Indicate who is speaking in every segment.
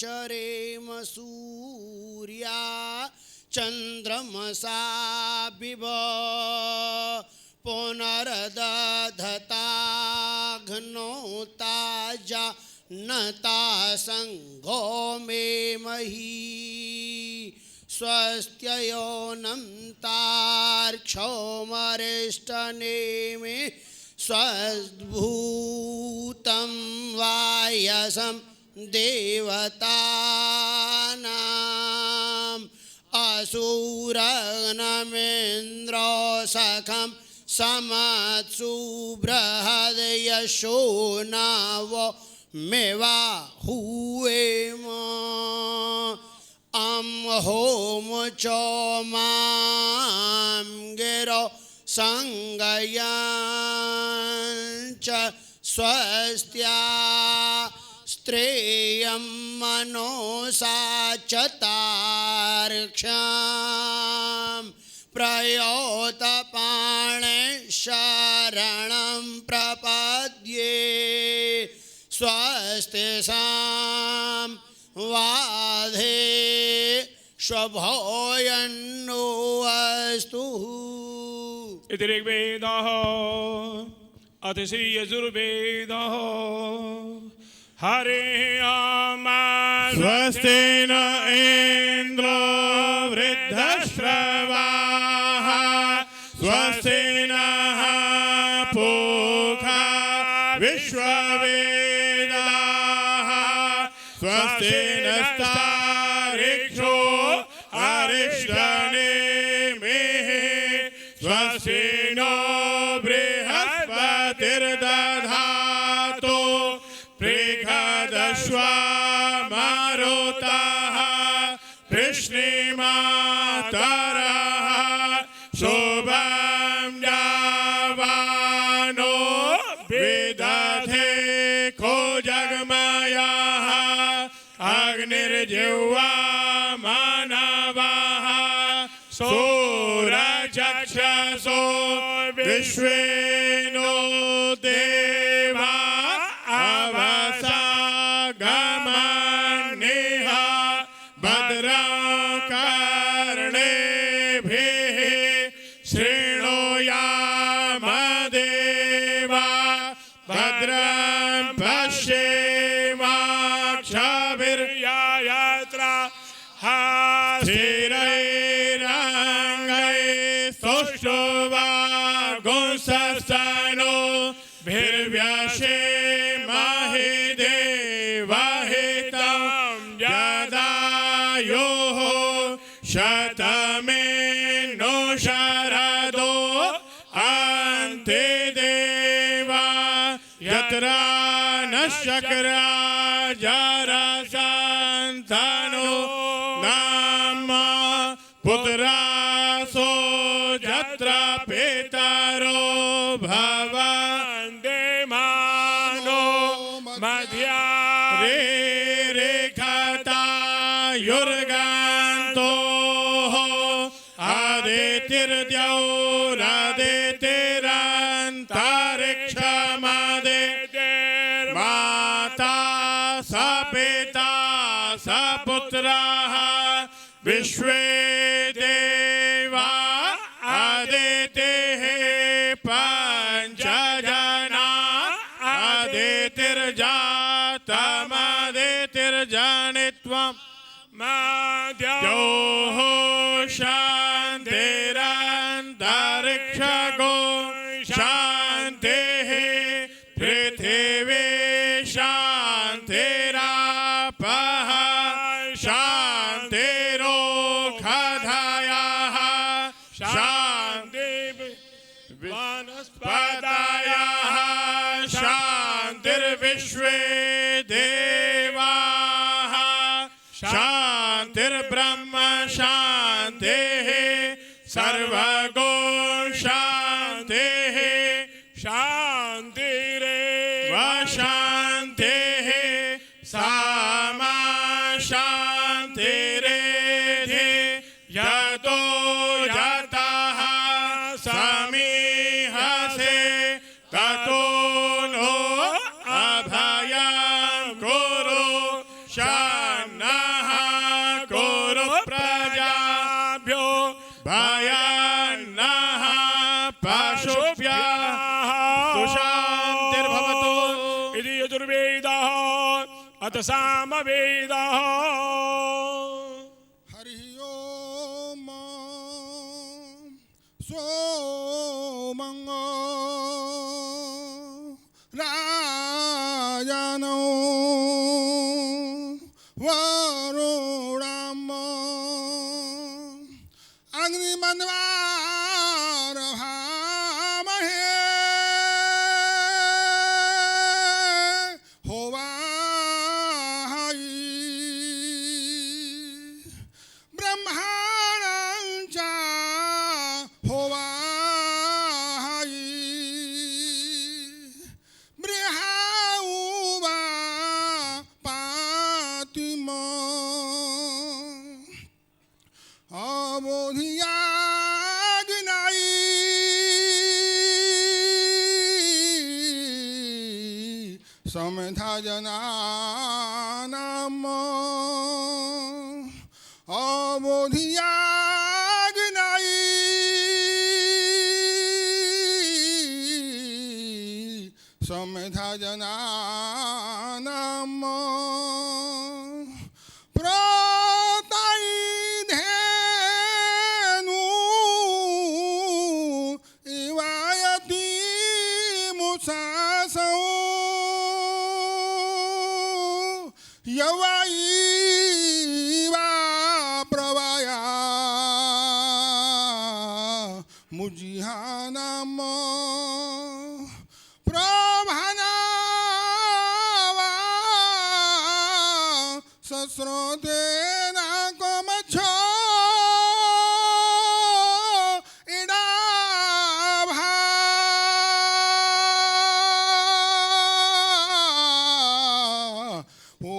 Speaker 1: चरेम Surya चंद्रमसा Biv पुनर्दधताघ्नोता जानता संघो मे मही स्वस्त्ययोनं तार्क्ष्योमरिष्टनेमि स्वभूतं वायसं देवतानाम् असुरगणमेन्द्रो सखं समत्सु बृहद्यशो नावो मेवा हुएम होम चोमां गिरो संगयञ्च स्वस्त्या स्त्रेयं मनोसा चतार्क्ष्यं प्रयोतपाणे शरणं प्रपद्ये स्वस्ति वाधे स्वभोयन्नो अस्तु।
Speaker 2: इति ऋग्वेदः अथ श्री यजुर्वेदः हरे
Speaker 3: स्वस्ति न इन्द्रो वृद्धश्रवाः स्वस्ति नः पूषा विश्ववेदाः स्वस्ति नस्तार्क्ष्यो अरिष्टनेमिः स्वस्ति नो बृहस्पतिर्दधातु मरुतः कृष्णीमातरः शुभं यावानो विदधे को जगमयः अग्निर्जिह्वा मानवः सूरचक्षसो विश्वेनो देवा अवसा कर्णेभिः शृणुयामदेवा भद्रं पश्येमाक्षभिर्यत्र स्थिरैरङ्गैः सुष्ठुवागुंसस्तनो भिर्व्यसेमहि देवहितं यदायुः शतमेनो शरदो अन्ते देवा यत्र न शक्राजरसन्तानो नाम पुत्रासो यत्र पितरो भवन्ते मानो मध्या रेखतायुर्गन्तोः आदितिर्द्यौरादितिरन्तरिक्षमादितिर्माता स पिता स पुत्रः विश्वे देवा आदितिः पञ्चजना आदितिर्जातमदितिर्जनित्वम् माद्योः शान्तिरन्तरिक्षगो शान्तिः पृथिवी शान्तिरापः शान्तिरोषधयः शान्तिर्वनस्पतयः शान्तिर्विश्वे देवाः शान्तिर्ब्रह्म शान्तिः सर्वगो शान्तिः शान्तिरेव शान्तिः सामा शान्तिरेधि यतो यतः समीहसे ततो नो अभयं कुरु शान्ति
Speaker 2: अथ सामवेदः
Speaker 3: हरि ओम सोमंग राजनो वरुणम अग्निमन्वार भामहे होवाहि ब्रह्माणं च होवाहि बृहाउवा पातिम अबोधियाग्नाई समधा जनानाम अबोधियाग्नाई समधा जनानाम प्रतैधेनु इवायति मुसासौ यवैवा प्रवया मुजिहानम प्रभानावा सस्रोतेन कमच्छो इडाभा ओ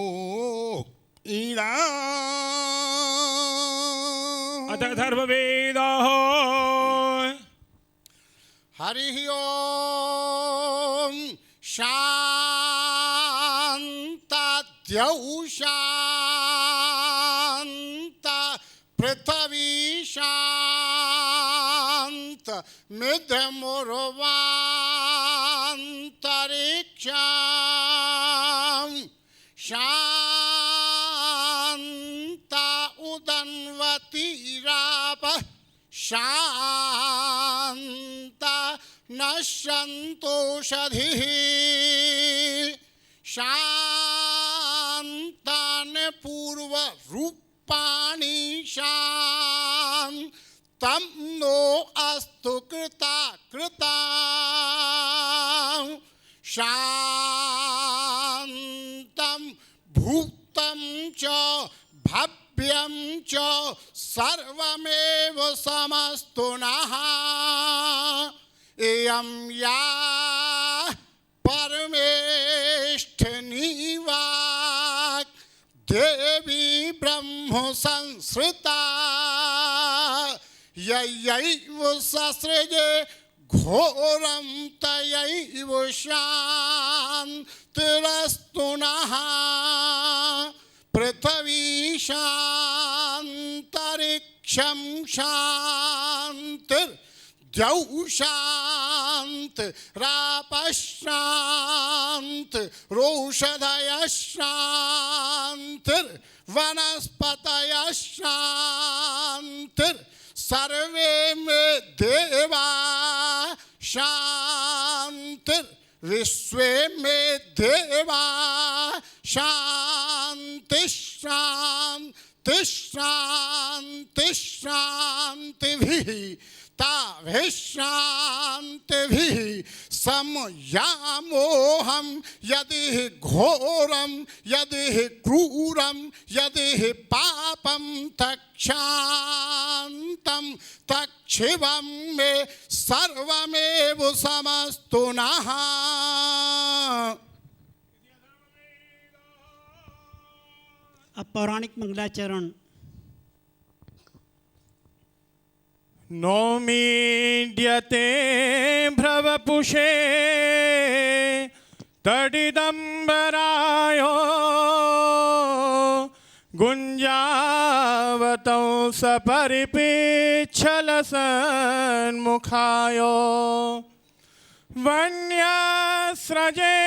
Speaker 3: इडा
Speaker 2: अथ अथर्ववेदः
Speaker 1: हरि ओम शांतद्यौ शांत पृथ्वी शांत मिथमुर्वान्तरिक्षं शांत उदन्वतीराप शांत नश्यन्तोषधिः शान्तानि पूर्वरूपाणि शान्तं नो अस्तु कृता कृता शान्तं भूतं च भव्यं च सर्वमेव समस्तु नः इयं या परमेष्ठिनी वाक् देवी ब्रह्म संसृता ययैव ससृजे घोरं तयैव शान्तिरस्तु नः पृथ्वी शान्तरिक्षं शान्तिर् द्यौ शान्त रापशान्त रोषधयः शान्तिर् वनस्पतयः शान्तिर् सर्वे मे देवा शान्तिर् विश्वे मे देवा शान्तिः शान्तिः शान्तिः शान्तिभिः ताभिः शान्तिभिः समयामोहं यदि घोरं यदि क्रूरं यदि पापं तक्षान्तं तक्षिवं मे सर्वमेव समस्तु नः
Speaker 4: अब पौराणिक मंगलाचरण।
Speaker 3: नौमीड्यते भ्रवपुषे तडिदम्बरायो गुञ्जावतौ सपरिपिच्छलसन्मुखायो वन्यास्रजे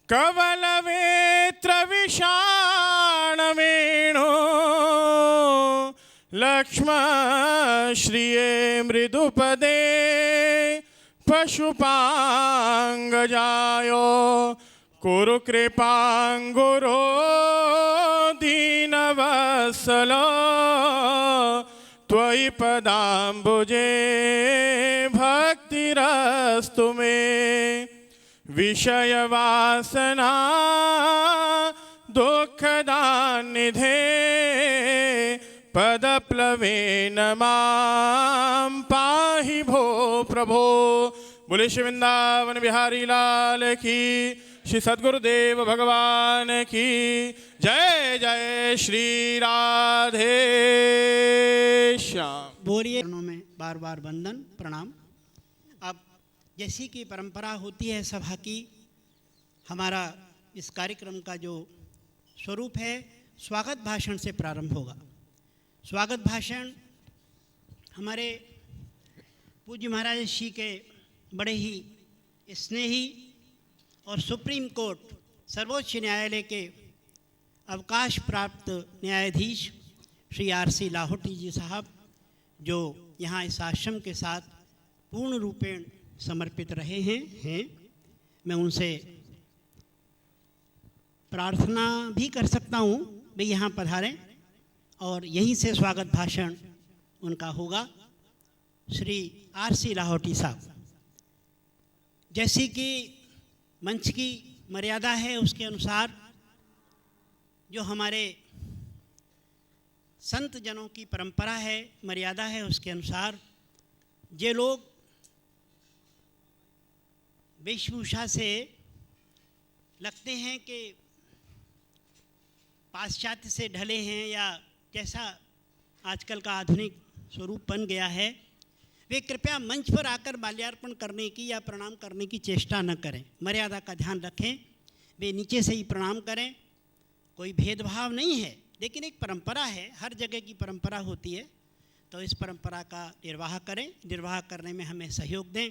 Speaker 3: कवलवेत्र पाषाण वेणु लक्ष्मण श्रिये मृदुपदे पशुपांगजायो कुरु कृपांगुरो दीनवत्सलो त्वयि पदाम्बुजे भक्तिरस्तु मे विषयवासना दुःखदानिधे पदप्लवेन मां पाहि भो प्रभो। बोले श्री वृंदावन बिहारी लाल की, श्री सद्गुरुदेव भगवान की जय। जय श्री राधे श्याम।
Speaker 4: बोलिए चरणों में बार बार वंदन प्रणाम। अब जैसी की परंपरा होती है सभा की, हमारा इस कार्यक्रम का जो स्वरूप है स्वागत भाषण से प्रारंभ होगा। स्वागत भाषण हमारे पूज्य महाराज श्री के बड़े ही स्नेही और सुप्रीम कोर्ट सर्वोच्च न्यायालय के अवकाश प्राप्त न्यायाधीश श्री R.C. लाहोटी जी साहब, जो यहाँ इस आश्रम के साथ पूर्ण रूपेण समर्पित रहे हैं। मैं उनसे प्रार्थना भी कर सकता हूँ वे यहाँ पधारें और यहीं से स्वागत भाषण उनका होगा। श्री R.C. लाहोटी साहब, जैसी कि मंच की मर्यादा है उसके अनुसार जो हमारे संत जनों की परंपरा है, मर्यादा है, उसके अनुसार ये लोग वेशभूषा से लगते हैं कि पाश्चात्य से ढले हैं या जैसा आजकल का आधुनिक स्वरूप बन गया है, वे कृपया मंच पर आकर माल्यार्पण करने की या प्रणाम करने की चेष्टा न करें। मर्यादा का ध्यान रखें, वे नीचे से ही प्रणाम करें। कोई भेदभाव नहीं है, लेकिन एक परंपरा है, हर जगह की परंपरा होती है, तो इस परंपरा का निर्वाह करें। निर्वाह करने में हमें सहयोग दें।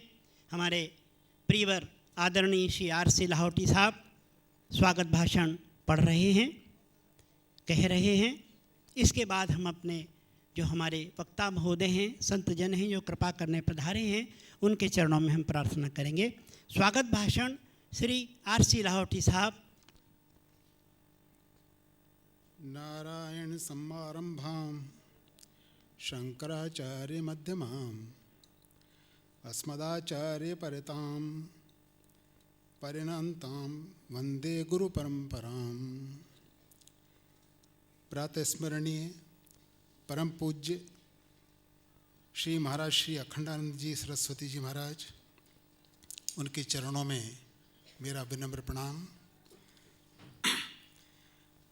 Speaker 4: हमारे प्रियवर आदरणीय श्री R.C. लाहोटी साहब स्वागत भाषण पढ़ रहे हैं, कह रहे हैं। इसके बाद हम अपने जो हमारे वक्ता महोदय हैं, संत जन हैं, जो कृपा करने पधारे हैं, उनके चरणों में हम प्रार्थना करेंगे। स्वागत भाषण श्री R.C. लाहोटी साहब।
Speaker 1: नारायण समारंभां शंकराचार्य मध्यमाम् अस्मदाचार्य परितां परिणतां वंदे गुरु परंपरां। प्रातस्मरणीय परम पूज्य श्री महाराज श्री अखंडानंद जी सरस्वती जी महाराज, उनके चरणों में मेरा विनम्र प्रणाम।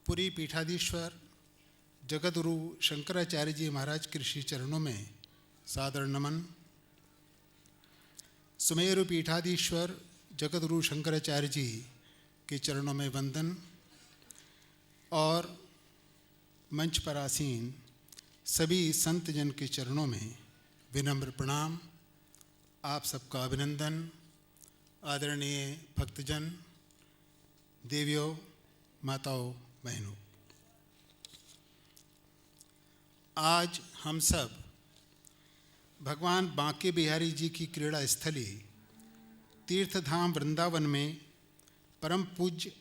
Speaker 1: पुरी पीठाधीश्वर जगतगुरु शंकराचार्य जी महाराज के श्री चरणों में सादर नमन। सुमेरु पीठाधीश्वर जगतगुरु शंकराचार्य जी के चरणों में वंदन और मंच पर आसीन सभी संत जन के चरणों में विनम्र प्रणाम। आप सबका अभिनंदन। आदरणीय भक्तजन, देवियों, माताओं, बहनों, आज हम सब भगवान बांके बिहारी जी की क्रीड़ा स्थली तीर्थधाम वृंदावन में परम पूज्य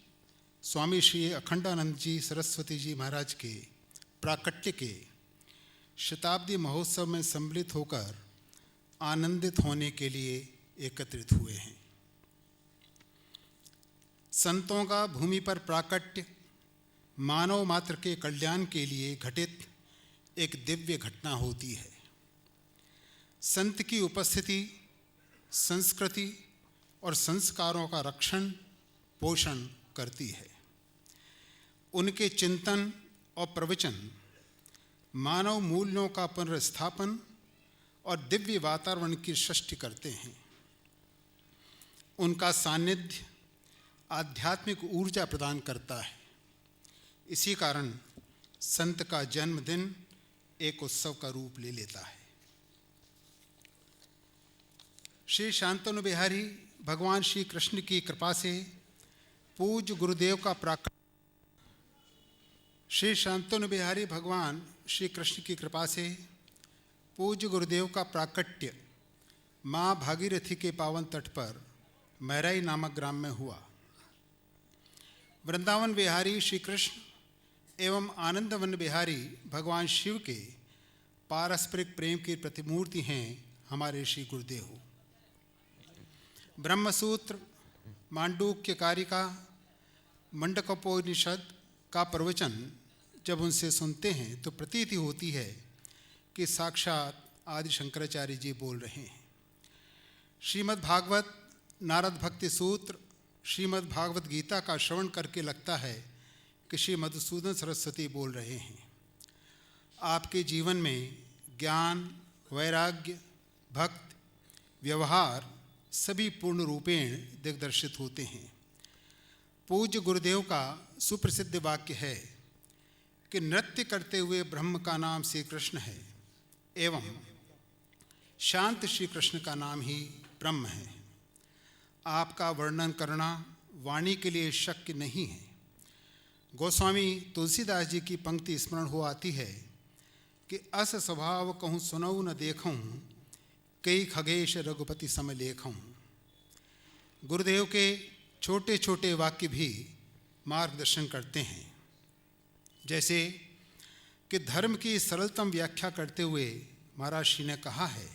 Speaker 1: स्वामी श्री अखंडानंद जी सरस्वती जी महाराज के प्राकट्य के शताब्दी महोत्सव में सम्मिलित होकर आनंदित होने के लिए एकत्रित हुए हैं। संतों का भूमि पर प्राकट्य मानव मात्र के कल्याण के लिए घटित एक दिव्य घटना होती है। संत की उपस्थिति संस्कृति और संस्कारों का रक्षण पोषण करती है। उनके चिंतन और प्रवचन मानव मूल्यों का पुनर्स्थापन और दिव्य वातावरण की सृष्टि करते हैं। उनका सानिध्य आध्यात्मिक ऊर्जा प्रदान करता है। इसी कारण संत का जन्मदिन एक उत्सव का रूप ले लेता है। श्री शांतनु बिहारी भगवान श्री कृष्ण की कृपा से पूज्य गुरुदेव का प्राकट्य श्री शांतनु बिहारी भगवान श्री कृष्ण की कृपा से पूज्य गुरुदेव का प्राकट्य माँ भागीरथी के पावन तट पर मैराई नामक ग्राम में हुआ। वृंदावन बिहारी श्री कृष्ण एवं आनंदवन बिहारी भगवान शिव के पारस्परिक प्रेम की प्रतिमूर्ति हैं हमारे श्री गुरुदेव। ब्रह्मसूत्र, मांडूक्य कारिका, मंडकोपनिषद का प्रवचन जब उनसे सुनते हैं तो प्रतीति होती है कि साक्षात आदि शंकराचार्य जी बोल रहे हैं। श्रीमद् भागवत, नारद भक्ति सूत्र, श्रीमद् भागवत गीता का श्रवण करके लगता है कि श्री मधुसूदन सरस्वती बोल रहे हैं। आपके जीवन में ज्ञान, वैराग्य, भक्ति, व्यवहार सभी पूर्ण रूपेण दिग्दर्शित होते हैं। पूज्य गुरुदेव का सुप्रसिद्ध वाक्य है कि नृत्य करते हुए ब्रह्म का नाम श्री कृष्ण है एवं शांत श्री कृष्ण का नाम ही ब्रह्म है। आपका वर्णन करना वाणी के लिए शक्य नहीं है। गोस्वामी तुलसीदास जी की पंक्ति स्मरण हो आती है कि अस स्वभाव कहूँ सुनऊ न देखूँ, कई खगेश रघुपति सम लेखूँ। गुरुदेव के छोटे छोटे वाक्य भी मार्गदर्शन करते हैं। जैसे कि धर्म की सरलतम व्याख्या करते हुए महाराज श्री ने कहा है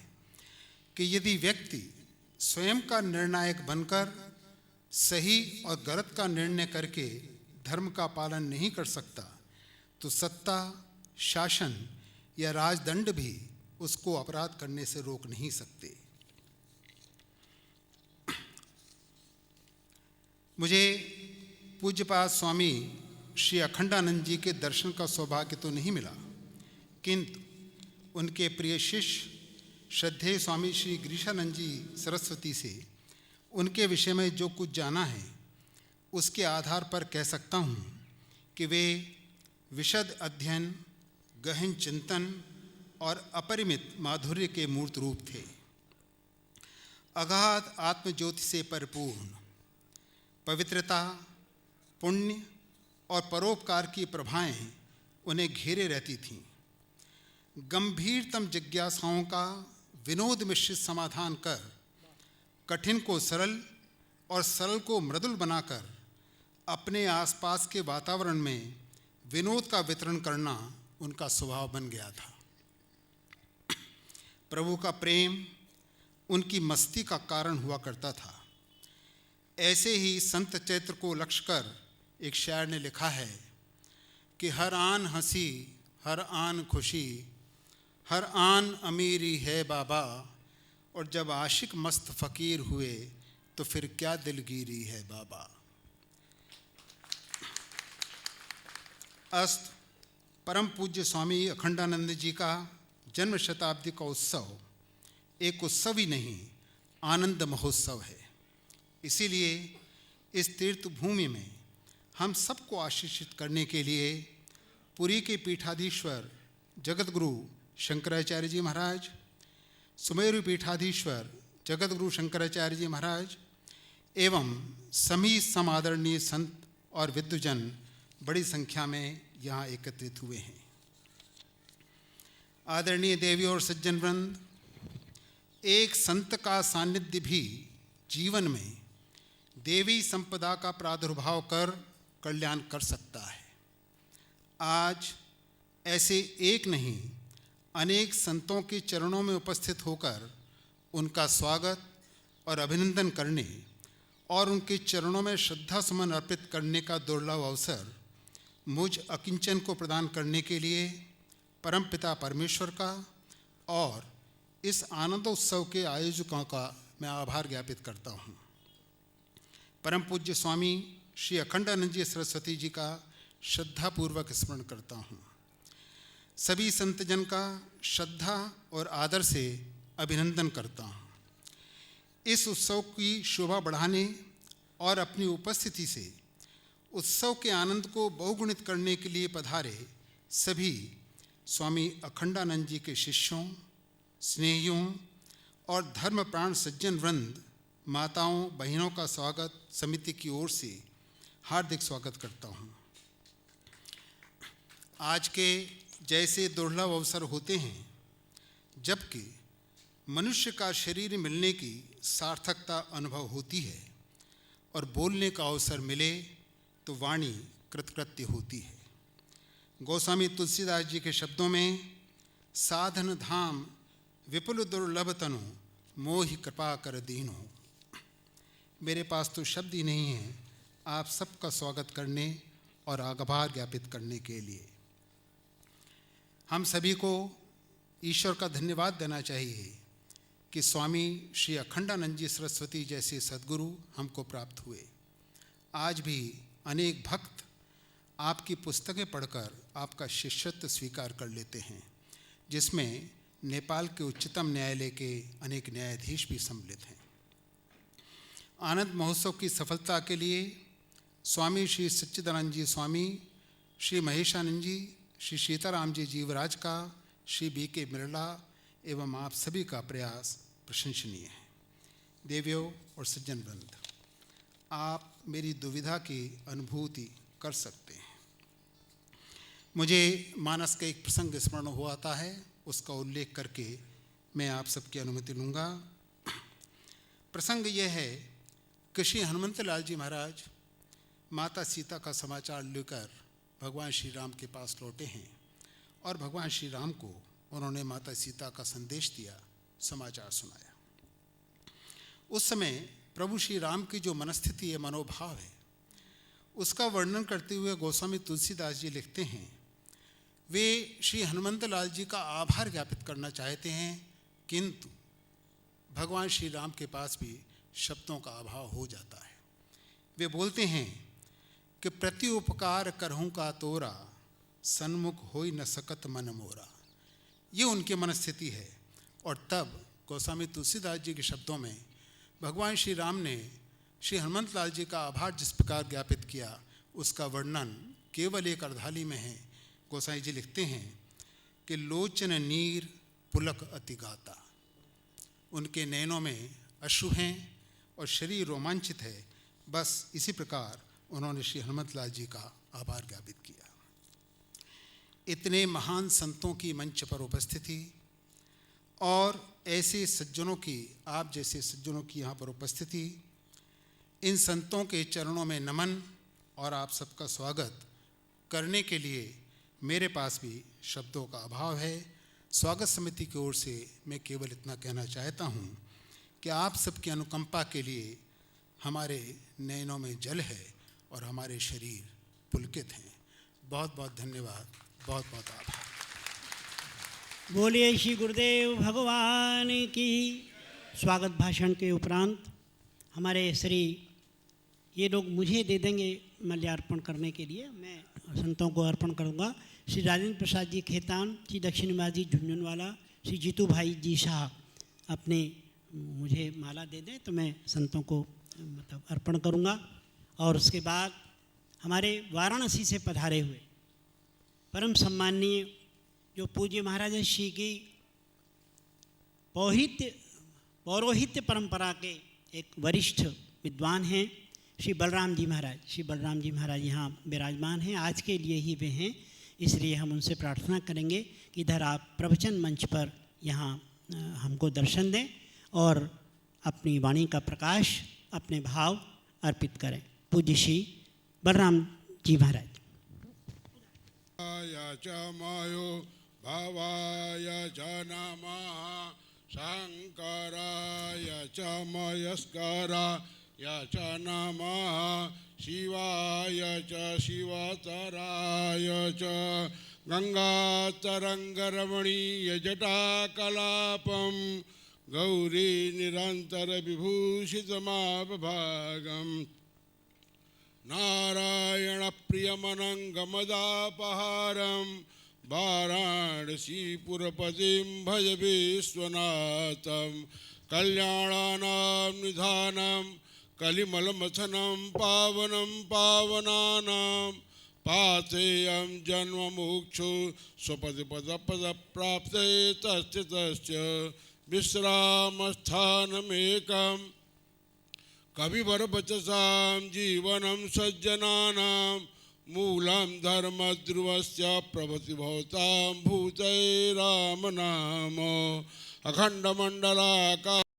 Speaker 1: कि यदि व्यक्ति स्वयं का निर्णायक बनकर सही और गलत का निर्णय करके धर्म का पालन नहीं कर सकता तो सत्ता, शासन या राजदंड भी उसको अपराध करने से रोक नहीं सकते। मुझे पूज्यपाद स्वामी श्री अखंडानंद जी के दर्शन का सौभाग्य तो नहीं मिला, किंतु उनके प्रिय शिष्य श्रद्धेय स्वामी श्री गिरीशानंद जी सरस्वती से उनके विषय में जो कुछ जाना है उसके आधार पर कह सकता हूँ कि वे विशद अध्ययन, गहन चिंतन और अपरिमित माधुर्य के मूर्त रूप थे। अगाध आत्मज्योति से परिपूर्ण, पवित्रता, पुण्य और परोपकार की प्रभाएं उन्हें घेरे रहती थीं। गंभीरतम जिज्ञासाओं का विनोद मिश्रित समाधान कर कठिन को सरल और सरल को मृदुल बनाकर अपने आसपास के वातावरण में विनोद का वितरण करना उनका स्वभाव बन गया था। प्रभु का प्रेम उनकी मस्ती का कारण हुआ करता था। ऐसे ही संत चैत्र को लक्ष्य कर एक शायर ने लिखा है कि हर आन हंसी, हर आन खुशी, हर आन अमीरी है बाबा, और जब आशिक मस्त फ़कीर हुए तो फिर क्या दिलगीरी है बाबा। अस्त परम पूज्य स्वामी अखंडानंद जी का जन्म शताब्दी का उत्सव एक उत्सव ही नहीं, आनंद महोत्सव है। इसीलिए इस तीर्थ भूमि में हम सबको आशीषित करने के लिए पुरी के पीठाधीश्वर जगतगुरु शंकराचार्य जी महाराज, सुमेरु पीठाधीश्वर जगतगुरु शंकराचार्य जी महाराज एवं सभी समादरणीय संत और विद्वजन बड़ी संख्या में यहाँ एकत्रित हुए हैं। आदरणीय देवी और सज्जन वृंद, एक संत का सानिध्य भी जीवन में देवी संपदा का प्रादुर्भाव कर कल्याण कर सकता है। आज ऐसे एक नहीं अनेक संतों के चरणों में उपस्थित होकर उनका स्वागत और अभिनंदन करने और उनके चरणों में श्रद्धा सुमन अर्पित करने का दुर्लभ अवसर मुझ अकिंचन को प्रदान करने के लिए परमपिता परमेश्वर का और इस आनंदोत्सव के आयोजकों का मैं आभार ज्ञापित करता हूँ। परम पूज्य स्वामी श्री अखंडानंद जी सरस्वती जी का श्रद्धापूर्वक स्मरण करता हूँ। सभी संतजन का श्रद्धा और आदर से अभिनंदन करता हूँ। इस उत्सव की शोभा बढ़ाने और अपनी उपस्थिति से उत्सव के आनंद को बहुगुणित करने के लिए पधारे सभी स्वामी अखंडानंद जी के शिष्यों, स्नेहियों और धर्मप्राण सज्जन वृंद, माताओं बहनों का स्वागत समिति की ओर से हार्दिक स्वागत करता हूँ। आज के जैसे दुर्लभ अवसर होते हैं जबकि मनुष्य का शरीर मिलने की सार्थकता अनुभव होती है और बोलने का अवसर मिले तो वाणी कृतकृत्य होती है। गोस्वामी तुलसीदास जी के शब्दों में साधन धाम विपुल दुर्लभ तनु मोहि कृपा कर दीनो। मेरे पास तो शब्द ही नहीं है आप सबका स्वागत करने और आभार ज्ञापित करने के लिए। हम सभी को ईश्वर का धन्यवाद देना चाहिए कि स्वामी श्री अखंडानंद जी सरस्वती जैसे सद्गुरु हमको प्राप्त हुए। आज भी अनेक भक्त आपकी पुस्तकें पढ़कर आपका शिष्यत्व स्वीकार कर लेते हैं, जिसमें नेपाल के उच्चतम न्यायालय के अनेक न्यायाधीश भी सम्मिलित हैं। आनंद महोत्सव की सफलता के लिए स्वामी श्री सच्चिदानंद जी स्वामी, श्री महेशानंद जी, श्री सीताराम जी जीवराज का, श्री बी.के. बिरला एवं आप सभी का प्रयास प्रशंसनीय है। देवियों और सज्जन वृंद, आप मेरी दुविधा की अनुभूति कर सकते हैं। मुझे मानस का एक प्रसंग स्मरण हो आता है, उसका उल्लेख करके मैं आप सबकी अनुमति लूँगा। प्रसंग यह है कि श्री हनुमंत लाल जी महाराज माता सीता का समाचार लेकर भगवान श्री राम के पास लौटे हैं और भगवान श्री राम को उन्होंने माता सीता का संदेश दिया, समाचार सुनाया। उस समय प्रभु श्री राम की जो मनस्थिति है, मनोभाव है, उसका वर्णन करते हुए गोस्वामी तुलसीदास जी लिखते हैं, वे श्री हनुमंत लाल जी का आभार ज्ञापित करना चाहते हैं, किंतु भगवान श्री राम के पास भी शब्दों का अभाव हो जाता है। वे बोलते हैं कि प्रति उपकार करहूँ का तोरा, सन्मुख होई न सकत मन मोरा। ये उनकी मनस्थिति है। और तब गोस्वामी तुलसीदास जी के शब्दों में भगवान श्री राम ने श्री हनुमंत लाल जी का आभार जिस प्रकार ज्ञापित किया, उसका वर्णन केवल एक अर्धाली में है। गोसाई जी लिखते हैं कि लोचन नीर पुलक अति गाता। उनके नैनों में अश्रु हैं और शरीर रोमांचित है। बस इसी प्रकार उन्होंने श्री हनुमत लाल जी का आभार ज्ञापित किया। इतने महान संतों की मंच पर उपस्थिति और ऐसे सज्जनों की, आप जैसे सज्जनों की यहाँ पर उपस्थिति, इन संतों के चरणों में नमन और आप सबका स्वागत करने के लिए मेरे पास भी शब्दों का अभाव है। स्वागत समिति की ओर से मैं केवल इतना कहना चाहता हूँ कि आप सबकी अनुकंपा के लिए हमारे नैनों में जल है और हमारे शरीर पुलकित हैं। बहुत बहुत धन्यवाद, बहुत बहुत आभार।
Speaker 4: बोलिए श्री गुरुदेव भगवान की। स्वागत भाषण के उपरांत हमारे श्री, ये लोग मुझे दे देंगे माल्यार्पण करने के लिए, मैं संतों को अर्पण करूंगा। श्री राजेंद्र प्रसाद जी खेतान, श्री दक्षिण निवास जी झुंझुनवाला, श्री जीतू भाई जी शाह अपने मुझे माला दे दें तो मैं संतों को मतलब अर्पण करूंगा। और उसके बाद हमारे वाराणसी से पधारे हुए परम सम्माननीय जो पूज्य महाराज श्री की पौरोहित्य परंपरा के एक वरिष्ठ विद्वान हैं, श्री बलराम जी महाराज। श्री बलराम जी महाराज यहाँ विराजमान हैं, आज के लिए ही वे हैं, इसलिए हम उनसे प्रार्थना करेंगे कि इधर आप प्रवचन मंच पर यहाँ हमको दर्शन दें और अपनी वाणी का प्रकाश, अपने भाव अर्पित करें। पूज्य श्री बलराम जी महाराज।
Speaker 2: मायो भावाय च नमः, शंकराय च मयस्कराय च नमः, शिवाय च शिवतराय च गंगातरंगरमणीय जटाकलापं गौरी निरंतर विभूषितमापभागम् नारायण प्रियमनंगमदापहारं वाराणसीपुरपतिं भज विश्वनाथं कल्याणानां निधानं कलिमलमथनं पावनं पावनानां पाथेयं जन्ममोक्षो स्वपदपदप्राप्ते तस्य विश्रामस्थानमेकम् कविवरवचसां जीवनं सज्जनानां मूलं धर्मध्रुवस्य प्रभृति भवतां भूतैराम नाम अखण्डमण्डलाकार